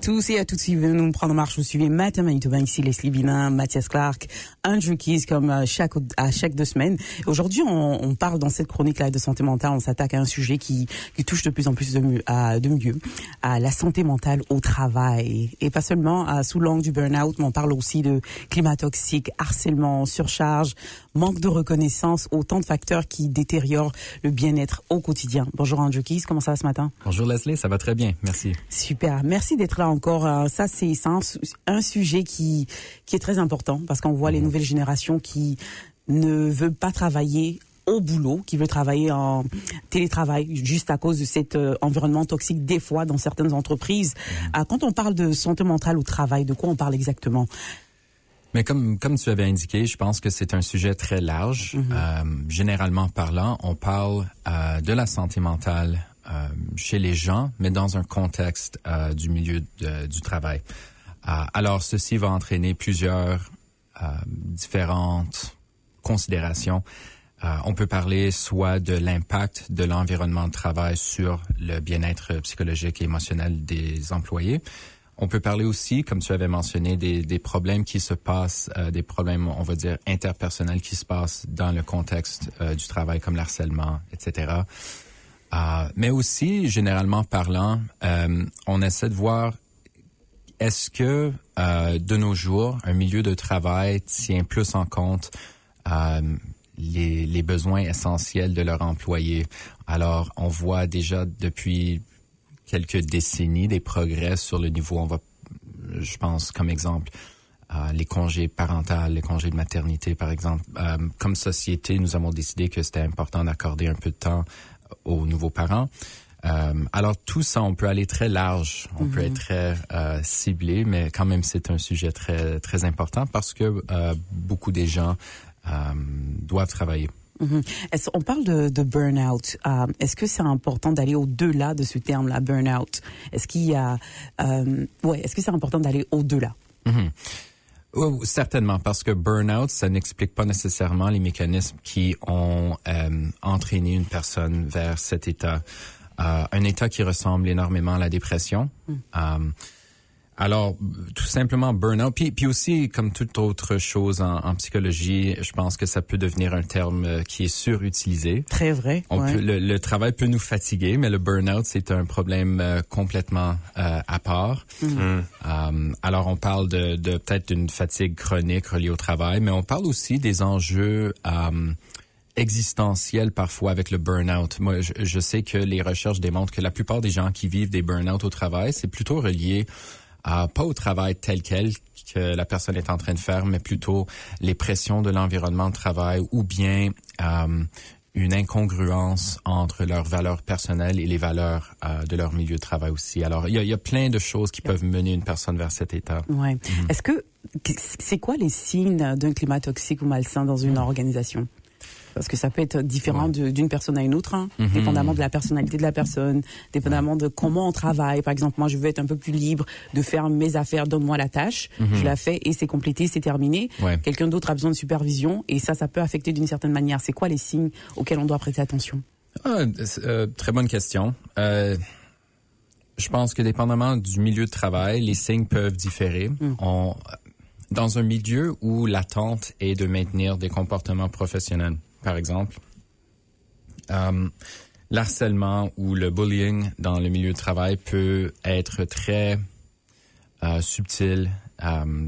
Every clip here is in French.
tous et à toutes qui veulent nous prendre en marche, vous suivez Matin Manitoba, ici Leslie Binin, Mathias Clark, Andrew Keys, comme à chaque 2 semaines. Aujourd'hui, on parle dans cette chronique-là de santé mentale, on s'attaque à un sujet qui touche de plus en plus de mieux à la santé mentale au travail. Et pas seulement sous l'angle du burn-out, mais on parle aussi de climat toxique, harcèlement, surcharge, manque de reconnaissance, autant de facteurs qui détériorent le bien-être au quotidien. Bonjour Andrew Keys, comment ça va ce matin? Bonjour Leslie, ça va très bien, merci. Super, merci d'être là encore. Ça, c'est un sujet qui est très important parce qu'on voit les nouvelles générations qui ne veulent pas travailler au boulot, qui veulent travailler en télétravail juste à cause de cet environnement toxique des fois dans certaines entreprises. Quand on parle de santé mentale au travail, de quoi on parle exactement? Mais comme tu avais indiqué, je pense que c'est un sujet très large. Généralement parlant, on parle de la santé mentale chez les gens, mais dans un contexte du milieu du travail. Alors, ceci va entraîner plusieurs différentes considérations. On peut parler soit de l'impact de l'environnement de travail sur le bien-être psychologique et émotionnel des employés. On peut parler aussi, comme tu avais mentionné, des problèmes qui se passent, des problèmes, on va dire, interpersonnels qui se passent dans le contexte du travail, comme l'harcèlement, etc. Mais aussi, généralement parlant, on essaie de voir est-ce que, de nos jours, un milieu de travail tient plus en compte les besoins essentiels de leurs employés. Alors, on voit déjà depuis quelques décennies des progrès sur le niveau, je pense, comme exemple, les congés parentaux, les congés de maternité, par exemple. Comme société, nous avons décidé que c'était important d'accorder un peu de temps aux nouveaux parents. Alors tout ça, on peut aller très large, on peut être très ciblé, mais quand même c'est un sujet très très important parce que beaucoup des gens doivent travailler. On parle de burn-out. Est-ce que c'est important d'aller au-delà de ce terme-là, burn-out? Est-ce qu'il y a, est-ce que c'est important d'aller au-delà? Certainement, parce que burn-out, ça n'explique pas nécessairement les mécanismes qui ont entraîné une personne vers cet état. Un état qui ressemble énormément à la dépression. Alors, tout simplement, burn-out. Puis aussi, comme toute autre chose en psychologie, je pense que ça peut devenir un terme qui est surutilisé. Très vrai. Le travail peut nous fatiguer, mais le burn-out, c'est un problème complètement à part. Alors, on parle de peut-être d'une fatigue chronique reliée au travail, mais on parle aussi des enjeux existentiels parfois avec le burn-out. Moi, je sais que les recherches démontrent que la plupart des gens qui vivent des burn-out au travail, c'est plutôt relié pas au travail tel quel que la personne est en train de faire, mais plutôt les pressions de l'environnement de travail ou bien une incongruence entre leurs valeurs personnelles et les valeurs de leur milieu de travail aussi. Alors, il y a plein de choses qui peuvent mener une personne vers cet état. Ouais. Est-ce que c'est quoi les signes d'un climat toxique ou malsain dans une organisation? Parce que ça peut être différent d'une personne à une autre, dépendamment de la personnalité de la personne, dépendamment de comment on travaille. Par exemple, moi, je veux être un peu plus libre de faire mes affaires, donne-moi la tâche, je la fais et c'est complété, c'est terminé. Quelqu'un d'autre a besoin de supervision et ça peut affecter d'une certaine manière. C'est quoi les signes auxquels on doit prêter attention? Très bonne question. Je pense que dépendamment du milieu de travail, les signes peuvent différer. Dans un milieu où l'attente est de maintenir des comportements professionnels, par exemple, l'harcèlement ou le bullying dans le milieu de travail peut être très subtil,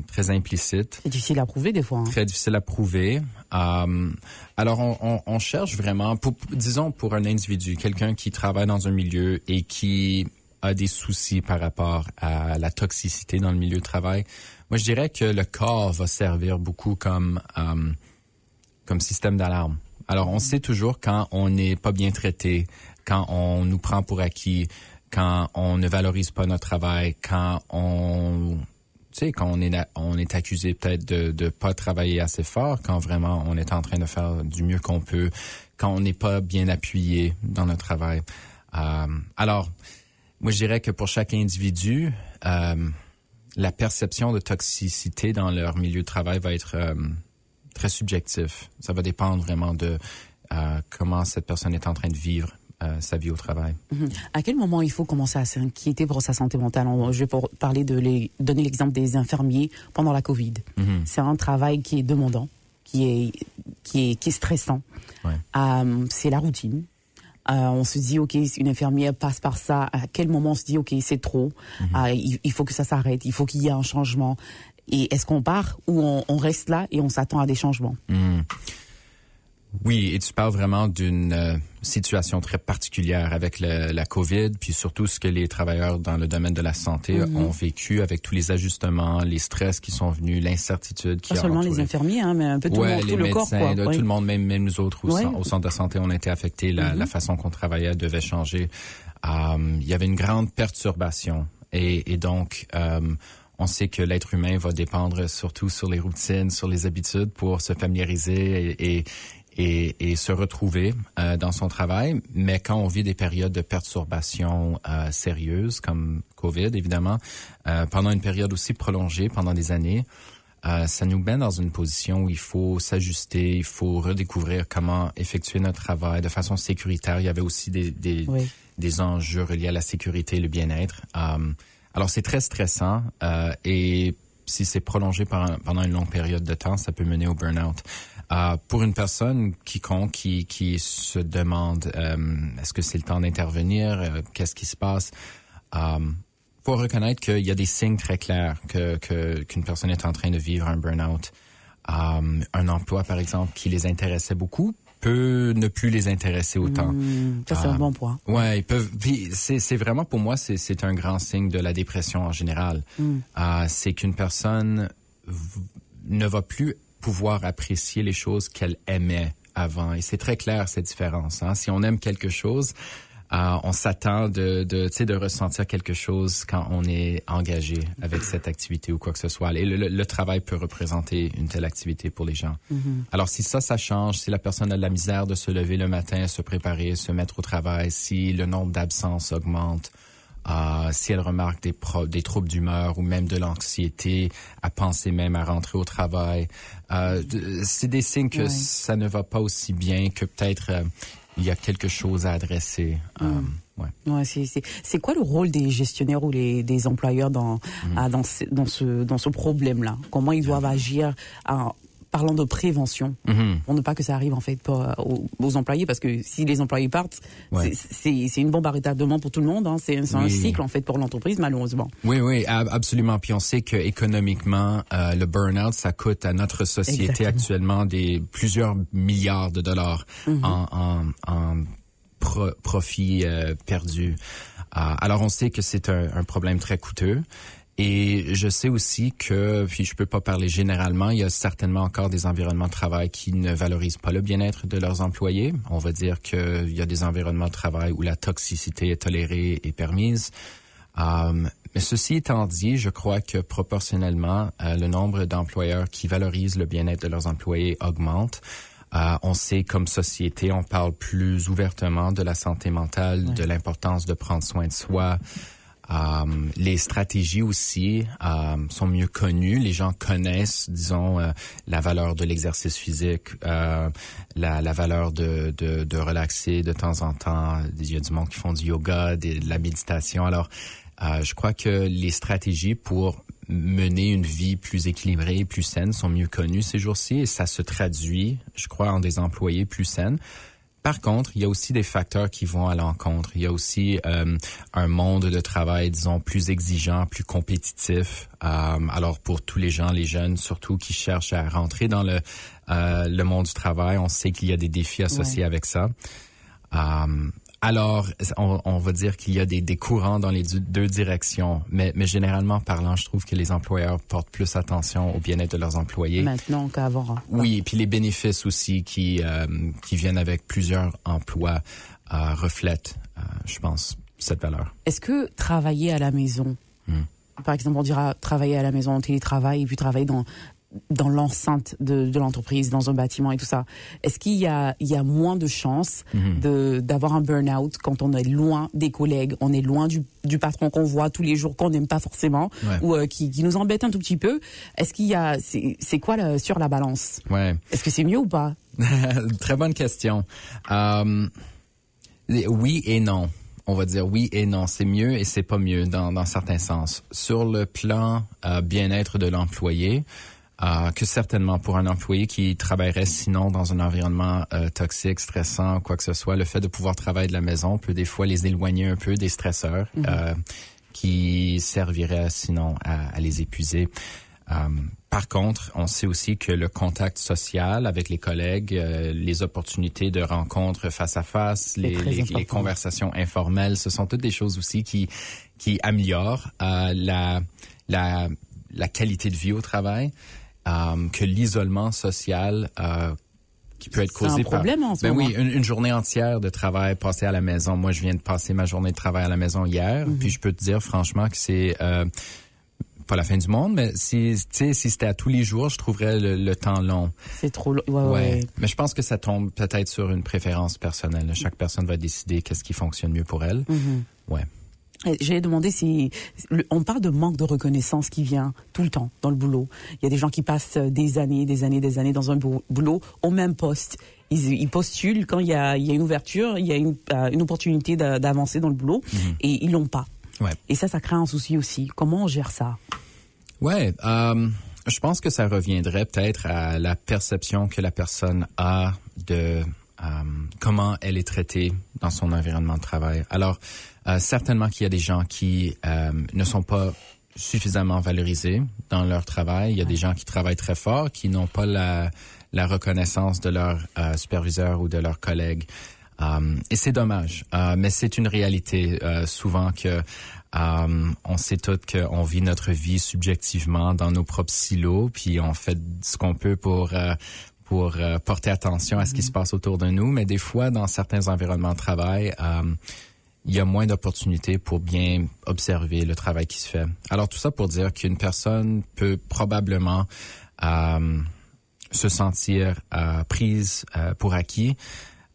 très implicite. C'est difficile à prouver des fois. Très difficile à prouver. Alors, on cherche vraiment, disons pour un individu, quelqu'un qui travaille dans un milieu et qui a des soucis par rapport à la toxicité dans le milieu de travail. Moi, je dirais que le corps va servir beaucoup comme système d'alarme. Alors, on sait toujours quand on n'est pas bien traité, quand on nous prend pour acquis, quand on ne valorise pas notre travail, quand on est accusé peut-être de pas travailler assez fort, quand vraiment on est en train de faire du mieux qu'on peut, quand on n'est pas bien appuyé dans notre travail. Alors, moi, je dirais que pour chaque individu, la perception de toxicité dans leur milieu de travail va être très subjectif. Ça va dépendre vraiment de comment cette personne est en train de vivre sa vie au travail. À quel moment il faut commencer à s'inquiéter pour sa santé mentale? Je vais parler donner l'exemple des infirmiers pendant la COVID. C'est un travail qui est demandant, qui est stressant. Ouais. C'est la routine. On se dit, OK, une infirmière passe par ça. À quel moment on se dit, OK, c'est trop. Il faut que ça s'arrête. Il faut qu'il y ait un changement. Et est-ce qu'on part ou on reste là et on s'attend à des changements? Oui, et tu parles vraiment d'une situation très particulière avec la COVID, puis surtout ce que les travailleurs dans le domaine de la santé ont vécu avec tous les ajustements, les stress qui sont venus, l'incertitude qui a entouré. Pas seulement les infirmiers, hein, mais un peu tout le monde, tout le corps. Les médecins, tout le monde, même nous autres au centre de santé, on a été affectés. La façon qu'on travaillait devait changer. Il y avait une grande perturbation. Et donc, on sait que l'être humain va dépendre surtout sur les routines, sur les habitudes pour se familiariser et se retrouver dans son travail. Mais quand on vit des périodes de perturbation sérieuses, comme COVID, évidemment, pendant une période aussi prolongée, pendant des années, ça nous met dans une position où il faut s'ajuster, il faut redécouvrir comment effectuer notre travail de façon sécuritaire. Il y avait aussi des enjeux reliés à la sécurité et le bien-être. Alors, c'est très stressant et si c'est prolongé pendant une longue période de temps, ça peut mener au burn-out. Pour une personne quiconque qui se demande est-ce que c'est le temps d'intervenir, qu'est-ce qui se passe, faut reconnaître qu'il y a des signes très clairs qu'une personne est en train de vivre un burn-out. Un emploi, par exemple, qui les intéressait beaucoup peut ne plus les intéresser autant. Ça, c'est un bon point. Ouais, ils peuvent. Puis c'est vraiment, pour moi, c'est un grand signe de la dépression en général. C'est qu'une personne ne va plus pouvoir apprécier les choses qu'elle aimait avant. Et c'est très clair, cette différence. Si on aime quelque chose, on s'attend de ressentir quelque chose quand on est engagé avec cette activité ou quoi que ce soit. Et le travail peut représenter une telle activité pour les gens. Alors, si ça change, si la personne a de la misère de se lever le matin, se préparer, se mettre au travail, si le nombre d'absences augmente, si elle remarque des troubles d'humeur ou même de l'anxiété, à penser même à rentrer au travail, c'est des signes que ça ne va pas aussi bien, que peut-être il y a quelque chose à adresser. C'est quoi le rôle des gestionnaires ou des employeurs dans ce problème-là? Comment ils doivent agir parlant de prévention, pour ne pas que ça arrive en fait aux employés, parce que si les employés partent, c'est une bombe à retardement pour tout le monde. C'est un cycle en fait pour l'entreprise, malheureusement. Oui, absolument. Puis on sait que économiquement, le burn-out, ça coûte à notre société actuellement plusieurs milliards de dollars en profit perdu. Alors on sait que c'est un problème très coûteux. Et je sais aussi que, puis je peux pas parler généralement, il y a certainement encore des environnements de travail qui ne valorisent pas le bien-être de leurs employés. On va dire qu'il y a des environnements de travail où la toxicité est tolérée et permise. Mais ceci étant dit, je crois que proportionnellement, le nombre d'employeurs qui valorisent le bien-être de leurs employés augmente. On sait, comme société, on parle plus ouvertement de la santé mentale, de l'importance de prendre soin de soi. Les stratégies aussi sont mieux connues. Les gens connaissent, disons, la valeur de l'exercice physique, la valeur de relaxer de temps en temps. Il y a du monde qui font du yoga, de la méditation. Alors, je crois que les stratégies pour mener une vie plus équilibrée, plus saine sont mieux connues ces jours-ci et ça se traduit, je crois, en des employés plus saines. Par contre, il y a aussi des facteurs qui vont à l'encontre. Il y a aussi un monde de travail, disons, plus exigeant, plus compétitif. Alors pour tous les gens, les jeunes surtout, qui cherchent à rentrer dans le monde du travail, on sait qu'il y a des défis associés avec ça. Alors, on va dire qu'il y a des courants dans les deux directions, mais généralement parlant, je trouve que les employeurs portent plus attention au bien-être de leurs employés. Maintenant qu'avant. Oui, et puis les bénéfices aussi qui viennent avec plusieurs emplois reflètent, je pense, cette valeur. Est-ce que travailler à la maison, par exemple, on dira travailler à la maison en télétravail et puis travailler dans l'enceinte de l'entreprise, dans un bâtiment et tout ça, est-ce qu'il y a moins de chances d'avoir un burn-out quand on est loin des collègues, on est loin du patron qu'on voit tous les jours, qu'on n'aime pas forcément, ou qui nous embête un tout petit peu? Est-ce qu'il y a, c'est quoi sur la balance? Est-ce que c'est mieux ou pas? Très bonne question. Oui et non. On va dire oui et non. C'est mieux et c'est pas mieux dans certains sens. Sur le plan bien-être de l'employé, que certainement pour un employé qui travaillerait sinon dans un environnement toxique, stressant, quoi que ce soit, le fait de pouvoir travailler de la maison peut des fois les éloigner un peu des stresseurs qui serviraient sinon à les épuiser. Par contre, on sait aussi que le contact social avec les collègues, les opportunités de rencontres face à face, les conversations informelles, ce sont toutes des choses aussi qui améliorent la qualité de vie au travail. Que l'isolement social qui peut être causé par... C'est un problème en ce moment. Oui, une journée entière de travail passée à la maison. Moi, je viens de passer ma journée de travail à la maison hier, puis je peux te dire franchement que c'est pas la fin du monde, mais si c'était à tous les jours, je trouverais le temps long. C'est trop long. Ouais. Mais je pense que ça tombe peut-être sur une préférence personnelle. Chaque personne va décider qu'est-ce qui fonctionne mieux pour elle. Ouais. J'ai demandé si on parle de manque de reconnaissance qui vient tout le temps dans le boulot. Il y a des gens qui passent des années dans un boulot au même poste. Ils postulent quand il y a une ouverture, il y a une opportunité d'avancer dans le boulot et ils l'ont pas. Ouais. Et ça crée un souci aussi. Comment on gère ça? Ouais, je pense que ça reviendrait peut-être à la perception que la personne a de comment elle est traitée dans son environnement de travail. Alors, certainement qu'il y a des gens qui ne sont pas suffisamment valorisés dans leur travail. Il y a des gens qui travaillent très fort, qui n'ont pas la reconnaissance de leur superviseur ou de leurs collègues. Et c'est dommage, mais c'est une réalité souvent que on sait tous qu'on vit notre vie subjectivement dans nos propres silos, puis on fait ce qu'on peut pour porter attention à ce qui se passe autour de nous, mais des fois, dans certains environnements de travail, il y a moins d'opportunités pour bien observer le travail qui se fait. Alors, tout ça pour dire qu'une personne peut probablement se sentir prise pour acquis,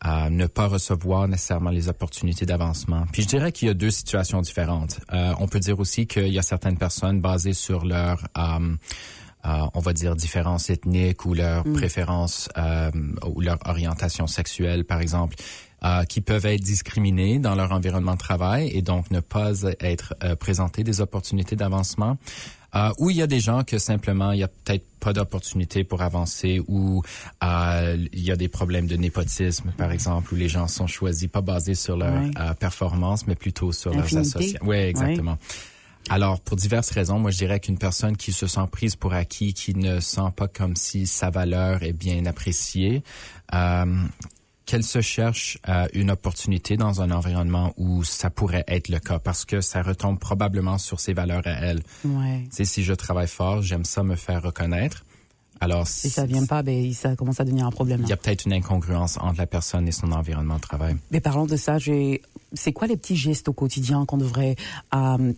ne pas recevoir nécessairement les opportunités d'avancement. Puis je dirais qu'il y a deux situations différentes. On peut dire aussi qu'il y a certaines personnes basées sur leur on va dire différences ethniques ou leur préférence ou leur orientation sexuelle, par exemple, qui peuvent être discriminées dans leur environnement de travail et donc ne pas être présentées des opportunités d'avancement. Ou il y a des gens que simplement il y a peut-être pas d'opportunité pour avancer, ou il y a des problèmes de népotisme, par exemple, où les gens sont choisis pas basés sur leur performance, mais plutôt sur leurs associations. Oui, exactement. Ouais. Alors, pour diverses raisons, moi, je dirais qu'une personne qui se sent prise pour acquis, qui ne sent pas comme si sa valeur est bien appréciée, qu'elle se cherche une opportunité dans un environnement où ça pourrait être le cas, parce que ça retombe probablement sur ses valeurs à elle. Ouais. Tu sais, si je travaille fort, j'aime ça me faire reconnaître. Alors, si ça vient pas, ben ça commence à devenir un problème. Il y a peut-être une incongruence entre la personne et son environnement de travail. Mais parlons de ça, c'est quoi les petits gestes au quotidien qu'on devrait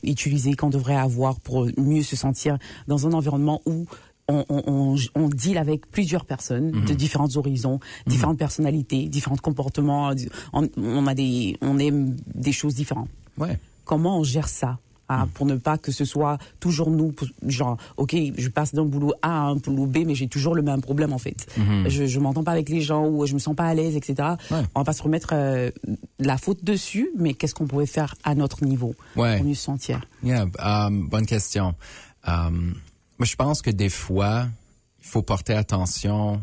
utiliser, qu'on devrait avoir pour mieux se sentir dans un environnement où on deal avec plusieurs personnes de différents horizons, différentes personnalités, différents comportements. On aime des choses différentes. Ouais. Comment on gère ça? Pour ne pas que ce soit toujours nous, genre, OK, je passe d'un boulot A à un boulot B, mais j'ai toujours le même problème, en fait. Je m'entends pas avec les gens, ou je me sens pas à l'aise, etc. Ouais. On va pas se remettre la faute dessus, mais qu'est-ce qu'on pourrait faire à notre niveau pour mieux se sentir? Yeah, bonne question. Moi, je pense que des fois, il faut porter attention,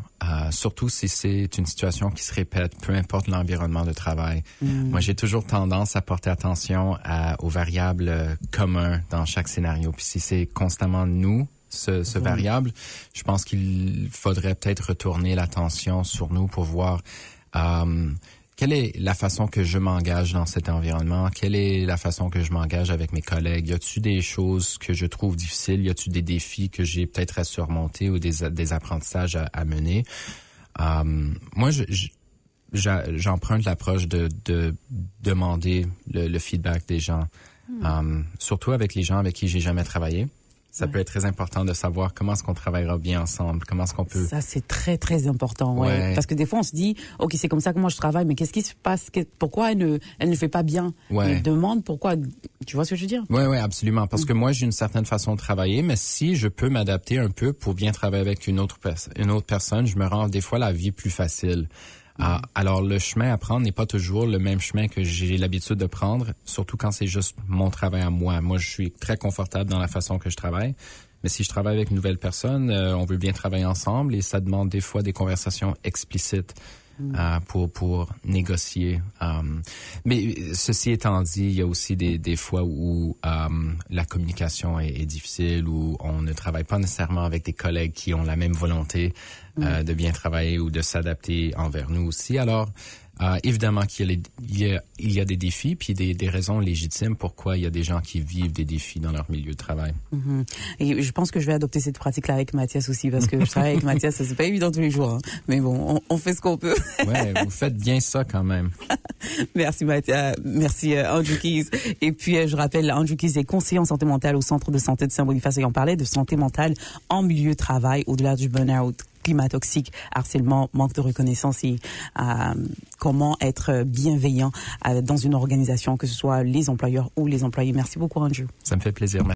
surtout si c'est une situation qui se répète, peu importe l'environnement de travail. Moi, j'ai toujours tendance à porter attention aux variables communs dans chaque scénario. Puis si c'est constamment nous, ce variable, je pense qu'il faudrait peut-être retourner l'attention sur nous pour voir quelle est la façon que je m'engage dans cet environnement? Quelle est la façon que je m'engage avec mes collègues? Y a-t-il des choses que je trouve difficiles? Y a-t-il des défis que j'ai peut-être à surmonter ou des apprentissages à mener? Moi, j'emprunte l'approche de demander le feedback des gens, surtout avec les gens avec qui j'ai jamais travaillé. Ça peut être très important de savoir comment est-ce qu'on travaillera bien ensemble, comment est-ce qu'on peut... Ça, c'est très, très important, ouais. Parce que des fois, on se dit, OK, c'est comme ça que moi je travaille, mais qu'est-ce qui se passe? Pourquoi elle ne fait pas bien? Elle demande pourquoi. Tu vois ce que je veux dire? Oui, absolument. Parce que moi, j'ai une certaine façon de travailler, mais si je peux m'adapter un peu pour bien travailler avec une autre personne, je me rends des fois la vie plus facile. Alors, le chemin à prendre n'est pas toujours le même chemin que j'ai l'habitude de prendre, surtout quand c'est juste mon travail à moi. Moi, je suis très confortable dans la façon que je travaille. Mais si je travaille avec une nouvelle personne, on veut bien travailler ensemble et ça demande des fois des conversations explicites pour négocier. Mais ceci étant dit, il y a aussi des fois où la communication est difficile, où on ne travaille pas nécessairement avec des collègues qui ont la même volonté de bien travailler ou de s'adapter envers nous aussi. Alors, évidemment qu'il y a des défis, puis des raisons légitimes pourquoi il y a des gens qui vivent des défis dans leur milieu de travail. Et je pense que je vais adopter cette pratique-là avec Mathias aussi, parce que je travaille avec Mathias, ça c'est pas évident tous les jours, hein. Mais bon, on fait ce qu'on peut. Ouais, vous faites bien ça quand même. Merci Mathias, merci Andrew Keys. Et puis je rappelle, Andrew Keys est conseiller en santé mentale au Centre de santé de Saint-Boniface et on parlait de santé mentale en milieu de travail, au-delà du burn-out, climat toxique, harcèlement, manque de reconnaissance et comment être bienveillant dans une organisation, que ce soit les employeurs ou les employés. Merci beaucoup, Andrew. Ça me fait plaisir.